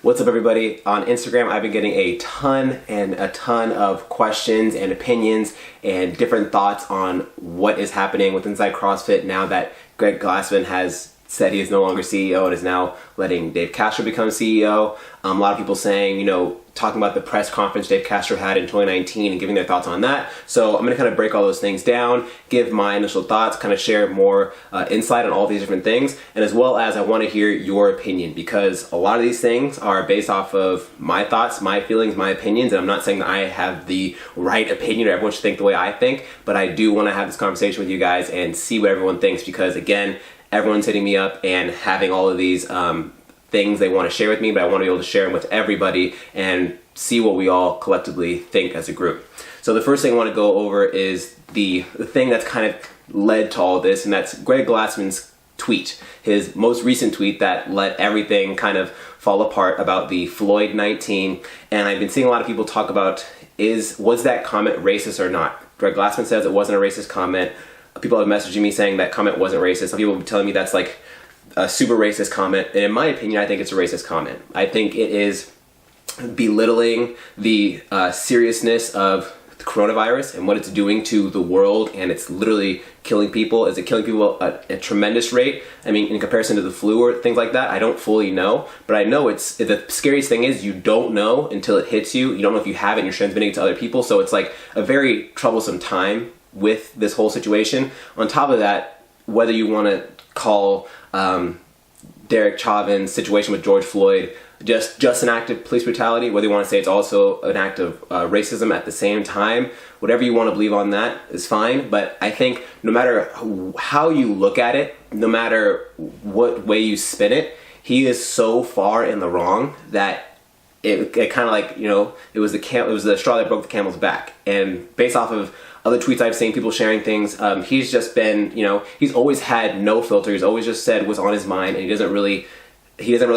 What's up, everybody? On Instagram, I've been getting a ton of questions and opinions and different thoughts on what is happening with Inside CrossFit now that Greg Glassman has said he is no longer CEO and is now letting Dave Castro become CEO. A lot of people saying, talking about the press conference Dave Castro had in 2019 and giving their thoughts on that. So I'm going to kind of break all those things down, give my initial thoughts, kind of share more insight on all these different things, and as well as I want to hear your opinion, because a lot of these things are based off of my thoughts, my feelings, my opinions, and I'm not saying that I have the right opinion or everyone should think the way I think, but I do want to have this conversation with you guys and see what everyone thinks, because again, everyone's hitting me up and having all of these things they want to share with me, but I want to be able to share them with everybody and see what we all collectively think as a group. So the first thing I want to go over is the thing that's kind of led to all this, and that's Greg Glassman's tweet, his most recent tweet that let everything kind of fall apart about the Floyd 19. And I've been seeing a lot of people talk about, was that comment racist or not? Greg Glassman says it wasn't a racist comment. People have messaged me saying that comment wasn't racist. Some people have been telling me that's like a super racist comment. And in my opinion, I think it's a racist comment. I think it is belittling the seriousness of the coronavirus and what it's doing to the world. And it's literally killing people. Is it killing people at a tremendous rate? I mean, in comparison to the flu or things like that, I don't fully know. But I know the scariest thing is you don't know until it hits you. You don't know if you have it and you're transmitting it to other people. So it's like a very troublesome time with this whole situation. On top of that, whether you want to call Derek Chauvin's situation with George Floyd just an act of police brutality, whether you want to say it's also an act of racism at the same time, whatever you want to believe on that is fine. But I think no matter how you look at it, no matter what way you spin it, he is so far in the wrong that it kind of like, it was the straw that broke the camel's back. And based off of other tweets I've seen, people sharing things, he's just been, he's always had no filter. He's always just said what's on his mind, and he doesn't really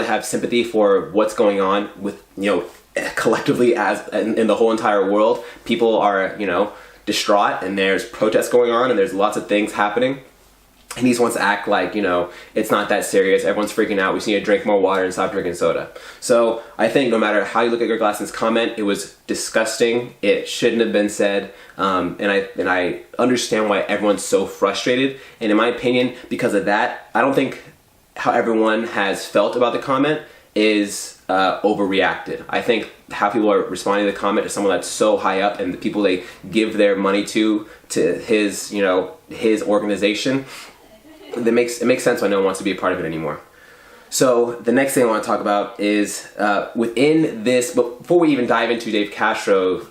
have sympathy for what's going on with, collectively as in the whole entire world. People are, distraught, and there's protests going on, and there's lots of things happening. And he just wants to act like, it's not that serious. Everyone's freaking out. We just need to drink more water and stop drinking soda. So I think no matter how you look at Greg Glassman's comment, it was disgusting. It shouldn't have been said. And I understand why everyone's so frustrated. And in my opinion, because of that, I don't think how everyone has felt about the comment is overreacted. I think how people are responding to the comment to someone that's so high up, and the people they give their money to his, his organization, it makes sense why no one wants to be a part of it anymore. So the next thing I want to talk about is within this, before we even dive into Dave Castro,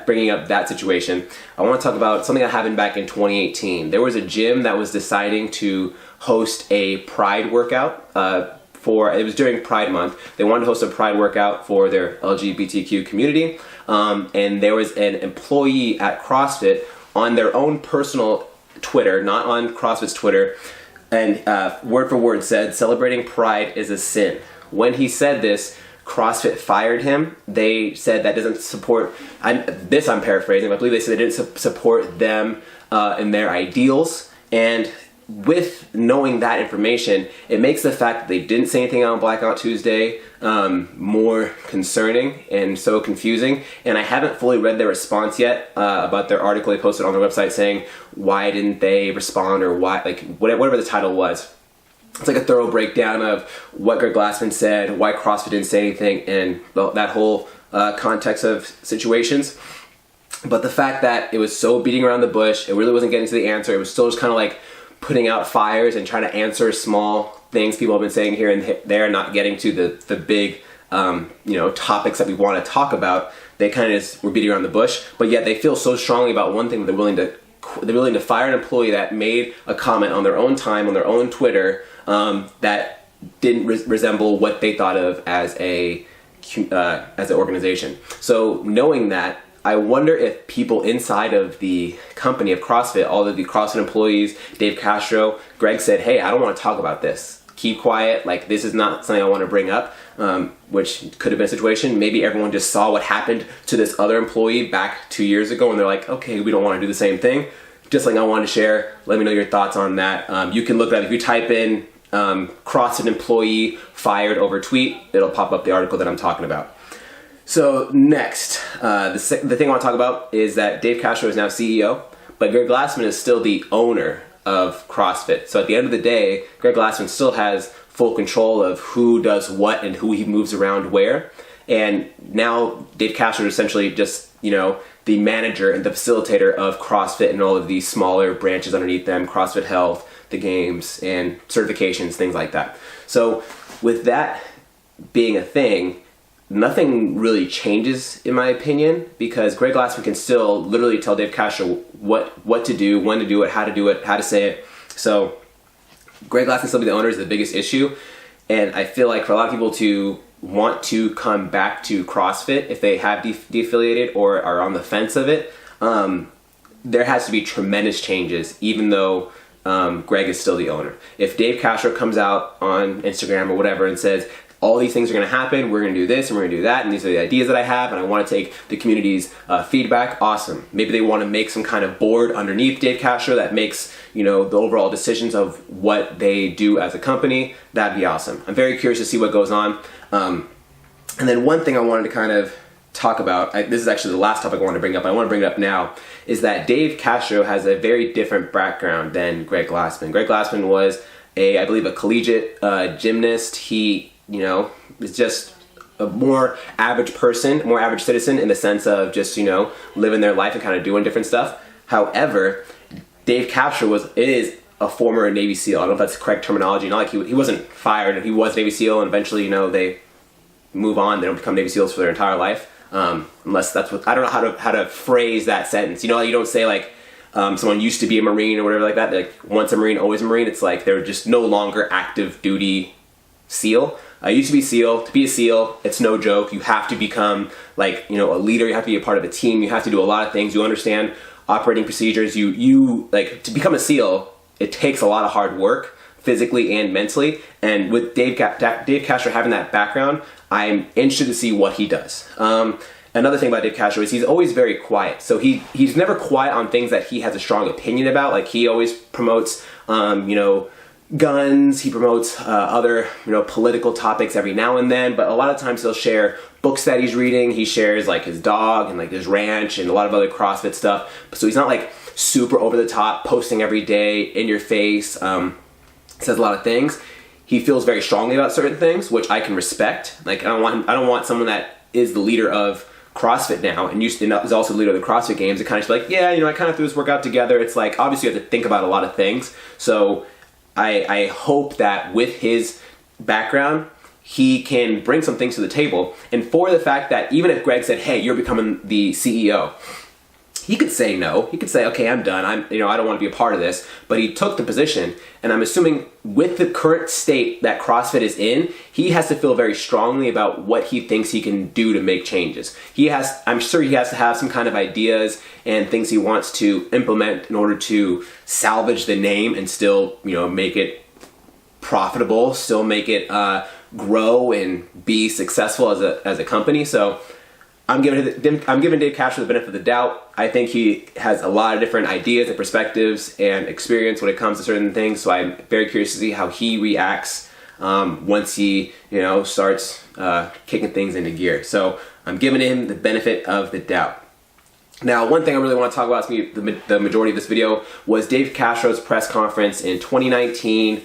bringing up that situation, I want to talk about something that happened back in 2018. There was a gym that was deciding to host a Pride workout. It was during Pride Month. They wanted to host a Pride workout for their LGBTQ community, and there was an employee at CrossFit on their own personal Twitter, not on CrossFit's Twitter, and word for word said, "Celebrating Pride is a sin." When he said this, CrossFit fired him. They said that doesn't support, I'm paraphrasing, I believe they said they didn't support them and their ideals. And with knowing that information, it makes the fact that they didn't say anything on Blackout Tuesday more concerning and so confusing. And I haven't fully read their response yet about their article they posted on their website saying why didn't they respond, or why, whatever the title was. It's like a thorough breakdown of what Greg Glassman said, why CrossFit didn't say anything, and that whole context of situations. But the fact that it was so beating around the bush, it really wasn't getting to the answer. It was still just kind of like putting out fires and trying to answer small things people have been saying here and there, not getting to the big topics that we want to talk about. They kind of just were beating around the bush, but yet they feel so strongly about one thing that they're willing to fire an employee that made a comment on their own time, on their own Twitter, that didn't resemble what they thought of as an organization. So knowing that, I wonder if people inside of the company of CrossFit, all of the CrossFit employees, Dave Castro, Greg said, "Hey, I don't want to talk about this. Keep quiet. Like, this is not something I want to bring up," which could have been a situation. Maybe everyone just saw what happened to this other employee back 2 years ago, and they're like, okay, we don't want to do the same thing. Just like I wanted to share, let me know your thoughts on that. You can look at it. If you type in CrossFit employee fired over tweet, it'll pop up the article that I'm talking about. So next, the thing I want to talk about is that Dave Castro is now CEO, but Greg Glassman is still the owner of CrossFit. So at the end of the day, Greg Glassman still has full control of who does what and who he moves around where. And now Dave Castro is essentially just, the manager and the facilitator of CrossFit and all of these smaller branches underneath them, CrossFit Health, the games, and certifications, things like that. So with that being a thing, nothing really changes in my opinion, because Greg Glassman can still literally tell Dave Castro what to do, when to do it, how to say it. So Greg Glassman still be the owner is the biggest issue. And I feel like for a lot of people to want to come back to CrossFit, if they have de-affiliated or are on the fence of it, there has to be tremendous changes, even though Greg is still the owner. If Dave Castro comes out on Instagram or whatever and says, all these things are going to happen, we're going to do this and we're going to do that, and these are the ideas that I have, and I want to take the community's feedback, awesome. Maybe they want to make some kind of board underneath Dave Castro that makes, the overall decisions of what they do as a company. That'd be awesome. I'm very curious to see what goes on. And then one thing I wanted to kind of talk about, this is actually the last topic I want to bring up, I want to bring it up now, is that Dave Castro has a very different background than Greg Glassman. Greg Glassman was I believe a collegiate gymnast. He is just a more average person, more average citizen in the sense of just, living their life and kind of doing different stuff. However, Dave Castro is a former Navy SEAL. I don't know if that's the correct terminology. Not like he wasn't fired, and he was Navy SEAL, and eventually, they move on. They don't become Navy SEALs for their entire life. Unless that's what, I don't know how to phrase that sentence. You don't say like, someone used to be a Marine or whatever like that. Like once a Marine, always a Marine. It's like they're just no longer active duty SEAL. I used to be SEAL. To be a SEAL, it's no joke. You have to become a leader. You have to be a part of a team. You have to do a lot of things. You understand operating procedures. You to become a SEAL, it takes a lot of hard work, physically and mentally. And with Dave Castro having that background, I'm interested to see what he does. Another thing about Dave Castro is he's always very quiet. So he's never quiet on things that he has a strong opinion about. Like he always promotes, guns. He promotes other, political topics every now and then. But a lot of times he'll share books that he's reading. He shares like his dog and like his ranch and a lot of other CrossFit stuff. So he's not like super over the top, posting every day, in your face. Says a lot of things. He feels very strongly about certain things, which I can respect. Like I don't want someone that is the leader of CrossFit now and is also the leader of the CrossFit Games to kind of be like, yeah, I kind of threw this workout together. It's like obviously you have to think about a lot of things. So I hope that with his background, he can bring some things to the table. And for the fact that even if Greg said, hey, you're becoming the CEO, he could say no. He could say, okay, I'm done. I don't want to be a part of this. But he took the position, and I'm assuming with the current state that CrossFit is in, he has to feel very strongly about what he thinks he can do to make changes. I'm sure he has to have some kind of ideas and things he wants to implement in order to salvage the name and still, make it profitable, still make it grow and be successful as a company. So I'm giving Dave Castro the benefit of the doubt. I think he has a lot of different ideas and perspectives and experience when it comes to certain things. So I'm very curious to see how he reacts once he, starts kicking things into gear. So I'm giving him the benefit of the doubt. Now, one thing I really want to talk about, the majority of this video, was Dave Castro's press conference in 2019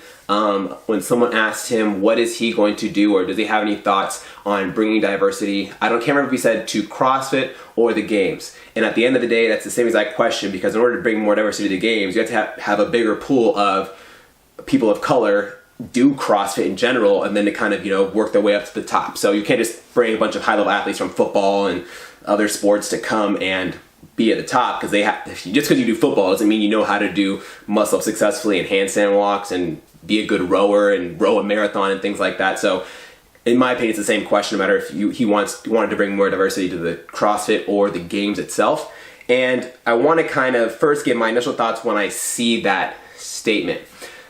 when someone asked him what is he going to do, or does he have any thoughts on bringing diversity. Can't remember if he said to CrossFit or the games. And at the end of the day, that's the same exact question, because in order to bring more diversity to the games, you have to have a bigger pool of people of color do CrossFit in general, and then to kind of, work their way up to the top. So you can't just bring a bunch of high-level athletes from football and other sports to come and be at the top, because just because you do football doesn't mean you know how to do muscle up successfully and handstand walks and be a good rower and row a marathon and things like that. So in my opinion, it's the same question, no matter if he wanted to bring more diversity to the CrossFit or the games itself. And I want to kind of first give my initial thoughts when I see that statement.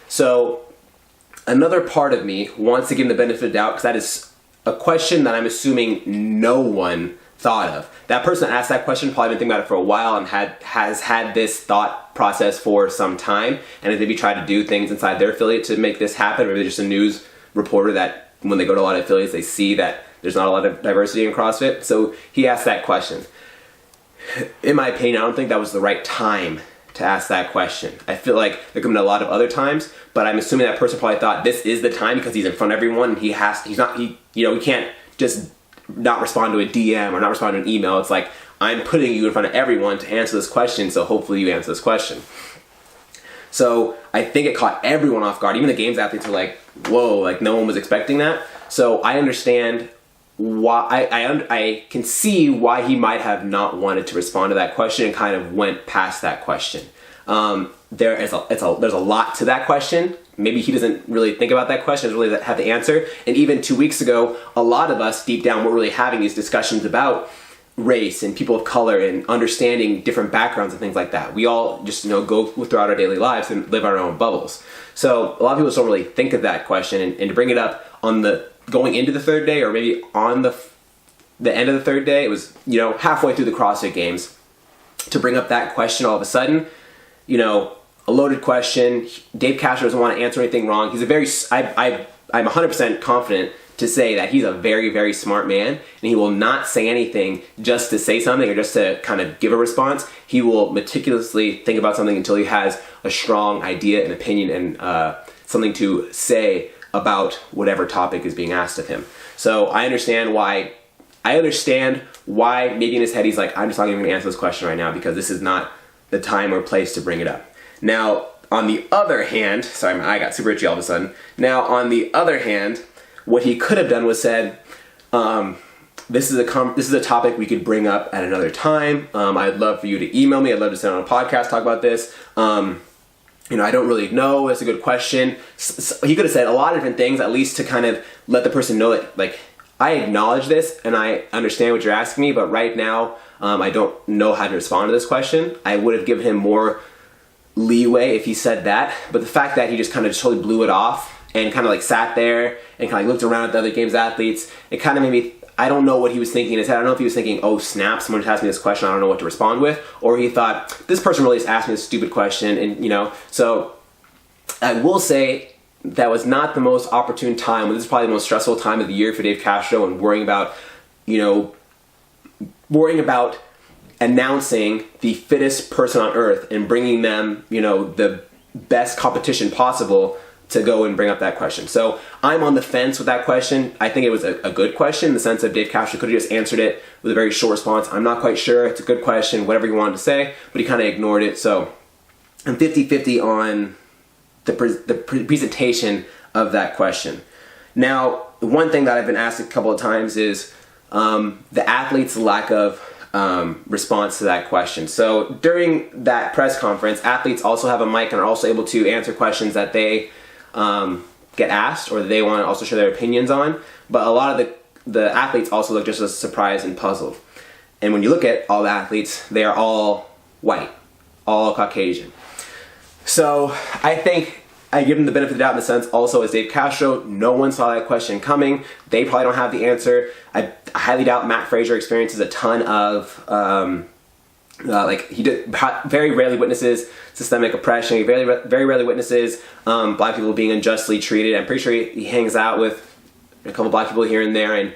So another part of me wants to give him the benefit of the doubt, because that is a question that I'm assuming no one thought of. That person that asked that question probably been thinking about it for a while and has had this thought process for some time, and maybe try to do things inside their affiliate to make this happen. Maybe they're just a news reporter that when they go to a lot of affiliates, they see that there's not a lot of diversity in CrossFit. So he asked that question. In my opinion, I don't think that was the right time to ask that question. I feel like there could have been a lot of other times, but I'm assuming that person probably thought this is the time because he's in front of everyone and he can't just not respond to a DM or not respond to an email. It's like, I'm putting you in front of everyone to answer this question, so hopefully you answer this question. So I think it caught everyone off guard. Even the games athletes were like, whoa, like no one was expecting that. So I understand why, I can see why he might have not wanted to respond to that question and kind of went past that question. There's a lot to that question. Maybe he doesn't really think about that question, doesn't really have the answer. And even 2 weeks ago, a lot of us deep down were really having these discussions about race and people of color and understanding different backgrounds and things like that. We all just go throughout our daily lives and live our own bubbles. So a lot of people just don't really think of that question, and to bring it up on the going into the third day, or maybe on the end of the third day, it was halfway through the CrossFit Games, to bring up that question all of a sudden, a loaded question. Dave Castro doesn't want to answer anything wrong. He's I'm 100% confident to say that he's a very, very smart man, and he will not say anything just to say something or just to kind of give a response. He will meticulously think about something until he has a strong idea and opinion and something to say about whatever topic is being asked of him. So I understand why maybe in his head he's like, I'm just not even going to answer this question right now because this is not the time or place to bring it up. Now, on the other hand, sorry, I got super itchy all of a sudden. Now, on the other hand, what he could have done was said, this is a topic we could bring up at another time. I'd love for you to email me. I'd love to sit on a podcast, talk about this. I don't really know. That's a good question. So he could have said a lot of different things, at least to kind of let the person know that, like, I acknowledge this and I understand what you're asking me, but right now I don't know how to respond to this question. I would have given him more leeway if he said that, but the fact that he just kind of totally blew it off and kind of like sat there and kind of looked around at the other games athletes, it kind of made me, I don't know what he was thinking in his head. I don't know if he was thinking, oh snap, someone just asked me this question, I don't know what to respond with, or he thought, this person really just asked me this stupid question, and so I will say that was not the most opportune time. This is probably the most stressful time of the year for Dave Castro, and worrying about announcing the fittest person on earth and bringing them, the best competition possible to go and bring up that question. So I'm on the fence with that question. I think it was a good question in the sense of Dave Castro could have just answered it with a very short response. I'm not quite sure. It's a good question, whatever he wanted to say, but he kind of ignored it. So I'm 50-50 on the presentation of that question. Now, one thing that I've been asked a couple of times is the athlete's lack of response to that question. So during that press conference, athletes also have a mic and are also able to answer questions that they get asked or they want to also share their opinions on. But a lot of the athletes also look just as surprised and puzzled. And when you look at all the athletes, they are all white, all Caucasian. So I think I give them the benefit of the doubt in the sense also as Dave Castro, no one saw that question coming. They probably don't have the answer. I highly doubt Matt Fraser experiences a ton of, very rarely witnesses systemic oppression. He very rarely witnesses black people being unjustly treated. I'm pretty sure he hangs out with a couple black people here and there. And,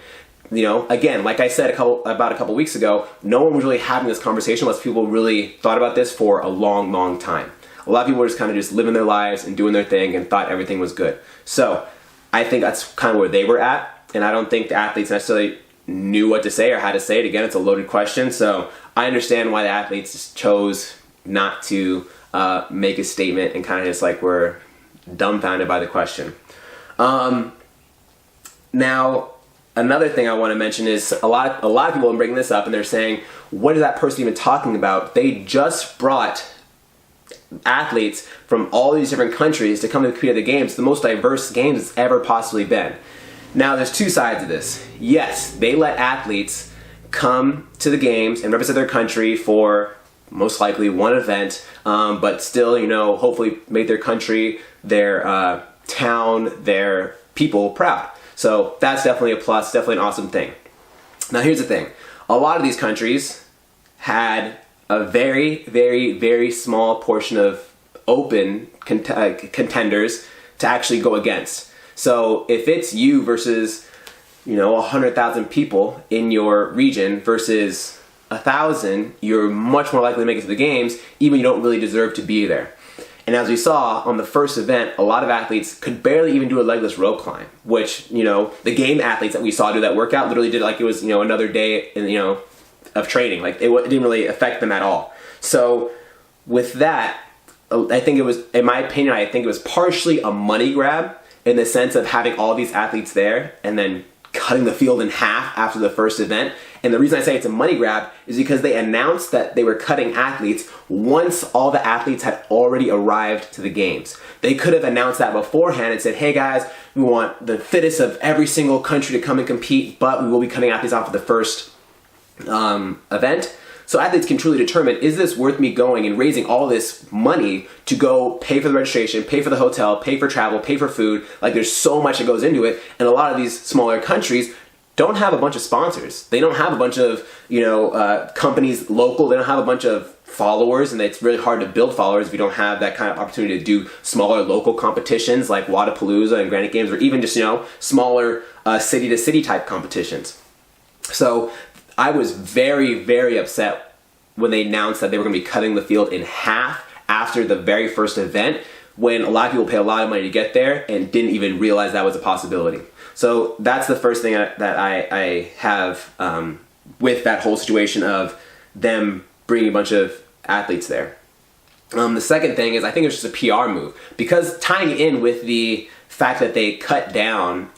again, like I said about a couple weeks ago, no one was really having this conversation unless people really thought about this for a long, long time. A lot of people were just kind of just living their lives and doing their thing and thought everything was good. So I think that's kind of where they were at. And I don't think the athletes necessarily knew what to say or how to say it. Again, it's a loaded question. So I understand why the athletes just chose not to make a statement and kind of just like were dumbfounded by the question. Now, another thing I want to mention is a lot of people are bringing this up and they're saying, what is that person even talking about? They just brought athletes from all these different countries to come to compete at the games, the most diverse games it's ever possibly been. Now, there's two sides of this. Yes, they let athletes come to the games and represent their country for most likely one event, but still, hopefully make their country, their town, their people proud. So that's definitely a plus, definitely an awesome thing. Now, here's the thing. A lot of these countries had a very, very, very small portion of open contenders to actually go against. So if it's you versus 100,000 people in your region versus 1,000, you're much more likely to make it to the games, even you don't really deserve to be there. And as we saw on the first event, a lot of athletes could barely even do a legless rope climb, which, the game athletes that we saw do that workout literally did like it was, another day of training. Like it didn't really affect them at all. So with that, I think it was, in my opinion, I think it was partially a money grab in the sense of having all these athletes there and then cutting the field in half after the first event. And the reason I say it's a money grab is because they announced that they were cutting athletes once all the athletes had already arrived to the games. They could have announced that beforehand and said, hey guys, we want the fittest of every single country to come and compete, but we will be cutting athletes off for the first event. So athletes can truly determine, is this worth me going and raising all this money to go pay for the registration, pay for the hotel, pay for travel, pay for food? Like there's so much that goes into it. And a lot of these smaller countries don't have a bunch of sponsors. They don't have a bunch of, companies local. They don't have a bunch of followers, and it's really hard to build followers if you don't have that kind of opportunity to do smaller local competitions like Wadapalooza and Granite Games, or even just, smaller city to city type competitions. So I was very, very upset when they announced that they were going to be cutting the field in half after the very first event, when a lot of people pay a lot of money to get there and didn't even realize that was a possibility. So that's the first thing that I have with that whole situation of them bringing a bunch of athletes there. The second thing is I think it's just a PR move, because tying in with the fact that they cut down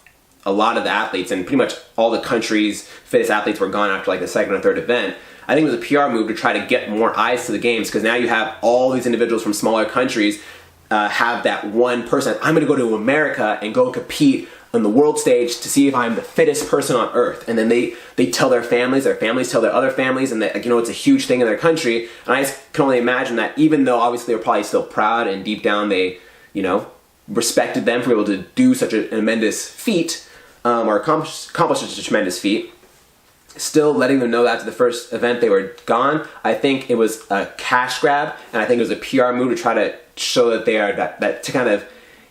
a lot of the athletes and pretty much all the country's fittest athletes were gone after like the second or third event. I think it was a PR move to try to get more eyes to the games, because now you have all these individuals from smaller countries have that one person. I'm going to go to America and go compete on the world stage to see if I'm the fittest person on earth. And then they tell their families tell their other families, and that, it's a huge thing in their country. And I just can only imagine that, even though obviously they were probably still proud and deep down they, respected them for being able to do such a tremendous feat, or accomplish such a tremendous feat, still letting them know that after the first event they were gone. I think it was a cash grab, and I think it was a PR move to try to show that they are that to kind of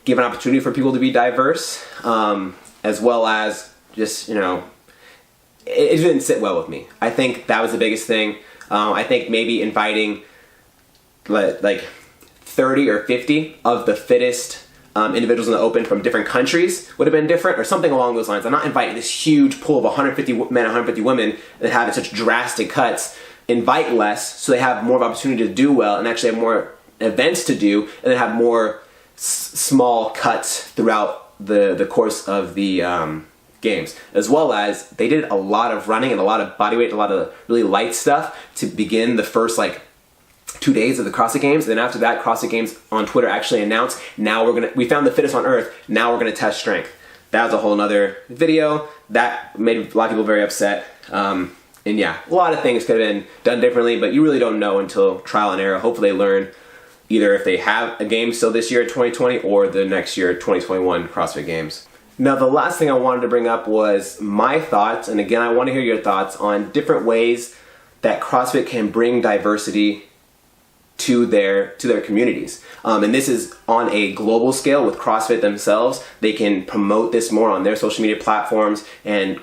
give an opportunity for people to be diverse, as well as just, it didn't sit well with me. I think that was the biggest thing. I think maybe inviting like 30 or 50 of the fittest individuals in the open from different countries would have been different, or something along those lines. I'm not inviting this huge pool of 150 men, 150 women that have such drastic cuts. Invite less so they have more of an opportunity to do well and actually have more events to do, and then have more small cuts throughout the course of the games. As well as they did a lot of running and a lot of body weight, a lot of really light stuff to begin the first 2 days of the CrossFit Games. And then after that, CrossFit Games on Twitter actually announced, we found the fittest on earth, now we're gonna test strength. That was a whole nother video. That made a lot of people very upset. And yeah, a lot of things could have been done differently, but you really don't know until trial and error. Hopefully they learn, either if they have a game still this year, 2020, or the next year, 2021 CrossFit Games. Now, the last thing I wanted to bring up was my thoughts, and again, I want to hear your thoughts on different ways that CrossFit can bring diversity to their communities. And this is on a global scale with CrossFit themselves. They can promote this more on their social media platforms and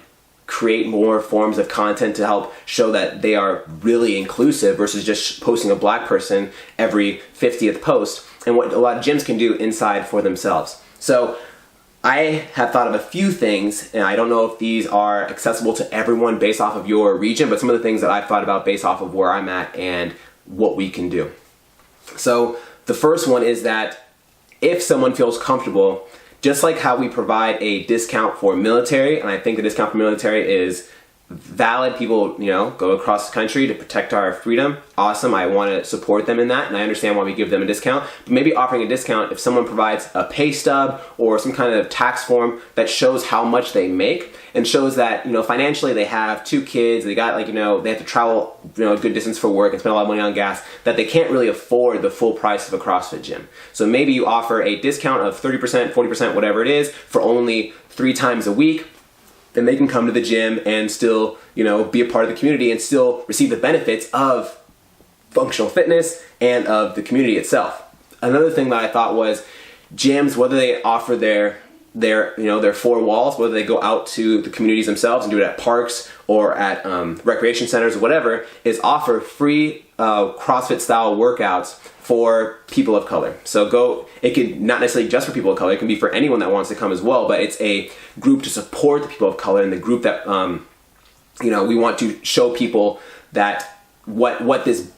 create more forms of content to help show that they are really inclusive versus just posting a black person every 50th post, and what a lot of gyms can do inside for themselves. So I have thought of a few things, and I don't know if these are accessible to everyone based off of your region, but some of the things that I've thought about based off of where I'm at and what we can do. So the first one is that if someone feels comfortable, just like how we provide a discount for military, and I think the discount for military is valid. People, go across the country to protect our freedom. Awesome. I want to support them in that, and I understand why we give them a discount. But maybe offering a discount if someone provides a pay stub or some kind of tax form that shows how much they make and shows that, financially they have 2 kids, they got they have to travel, a good distance for work and spend a lot of money on gas, that they can't really afford the full price of a CrossFit gym. So maybe you offer a discount of 30%, 40%, whatever it is, for only 3 times a week. Then they can come to the gym and still, be a part of the community and still receive the benefits of functional fitness and of the community itself. Another thing that I thought was gyms, whether they offer their four walls, whether they go out to the communities themselves and do it at parks or at recreation centers or whatever, is offer free CrossFit style workouts for people of color. So it could not necessarily just for people of color, it can be for anyone that wants to come as well, but it's a group to support the people of color and the group that we want to show people that what this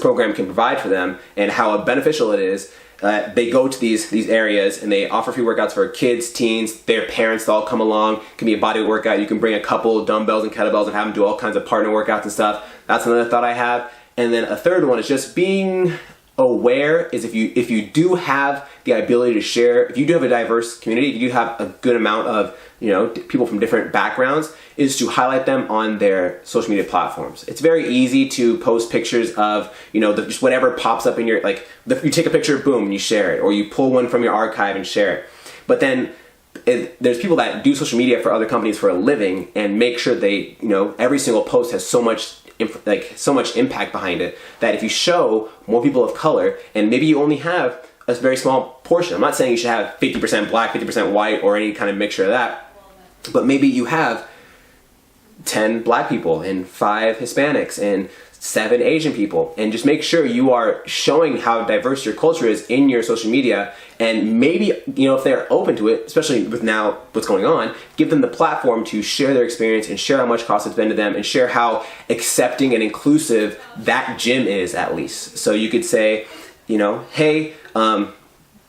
program can provide for them and how beneficial it is. They go to these areas and they offer free workouts for kids, teens, their parents to all come along. It can be a body workout. You can bring a couple dumbbells and kettlebells and have them do all kinds of partner workouts and stuff. That's another thought I have. And then a third one is just being aware is if you do have the ability to share, if you do have a diverse community, if you do have a good amount of people from different backgrounds, is to highlight them on their social media platforms. It's very easy to post pictures of just whatever pops up in your you take a picture, boom, and you share it, or you pull one from your archive and share it. But then there's people that do social media for other companies for a living and make sure they every single post has so much impact behind it that if you show more people of color, and maybe you only have a very small portion, I'm not saying you should have 50% black, 50% white, or any kind of mixture of that, but maybe you have 10 black people and 5 Hispanics and 7 Asian people, and just make sure you are showing how diverse your culture is in your social media. And maybe if they're open to it, especially with now what's going on, give them the platform to share their experience and share how much CrossFit's been to them and share how accepting and inclusive that gym is, at least. So you could say, hey,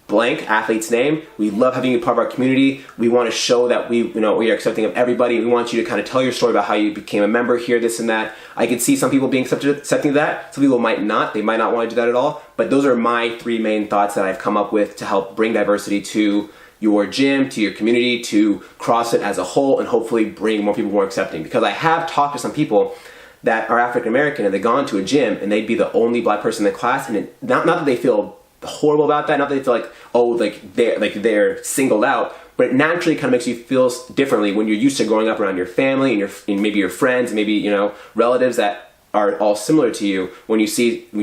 blank athlete's name, we love having you part of our community. We want to show that we are accepting of everybody. We want you to kind of tell your story about how you became a member here, this and that. I could see some people being accepting of that. Some people might not. They might not want to do that at all. But those are my 3 main thoughts that I've come up with to help bring diversity to your gym, to your community, to CrossFit as a whole, and hopefully bring more people more accepting. Because I have talked to some people that are African American and they've gone to a gym and they'd be the only black person in the class, and not that they feel horrible about that, not that they feel they're singled out, but it naturally kind of makes you feel differently when you're used to growing up around your family and maybe your friends, and maybe relatives that are all similar to you. When you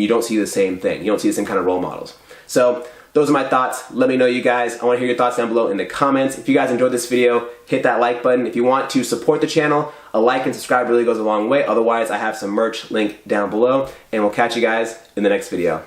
don't see the same thing, you don't see the same kind of role models. So those are my thoughts. Let me know, you guys. I want to hear your thoughts down below in the comments. If you guys enjoyed this video, hit that like button. If you want to support the channel, a like and subscribe really goes a long way. Otherwise, I have some merch linked down below, and we'll catch you guys in the next video.